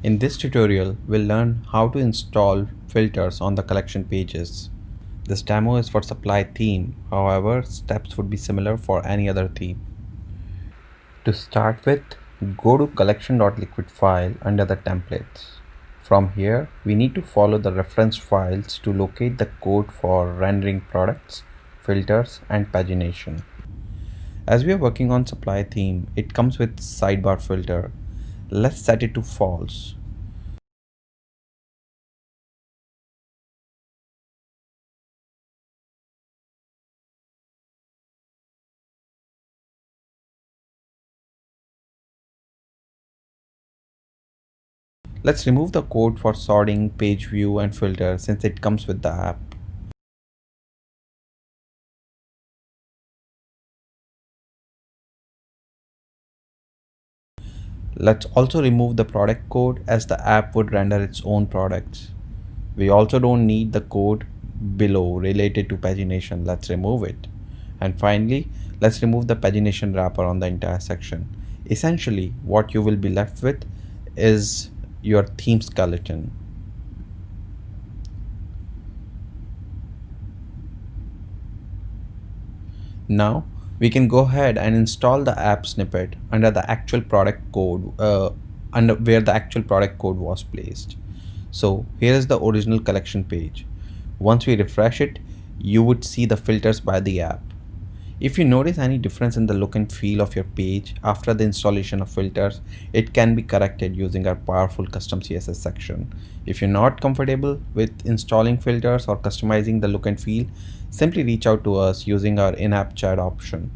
In this tutorial, we'll learn how to install filters on the collection pages. This demo is for supply theme, however, steps would be similar for any other theme. To start with, go to collection.liquid file under the templates. From here, we need to follow the reference files to locate the code for rendering products, filters, and pagination. As we are working on supply theme, it comes with sidebar filter. Let's set it to false. Let's remove the code for sorting, page view, and filter since it comes with the app. Let's also remove the product code as the app would render its own products. We also don't need the code below related to pagination. Let's remove it. And finally, let's remove the pagination wrapper on the entire section. Essentially, what you will be left with is your theme skeleton. Now we can go ahead and install the app snippet under the actual product code under where the actual product code was placed. So here is the original collection page. Once we refresh it, you would see the filters by the app. If you notice any difference in the look and feel of your page after the installation of filters, it can be corrected using our powerful custom CSS section. If you're not comfortable with installing filters or customizing the look and feel, simply reach out to us using our in-app chat option.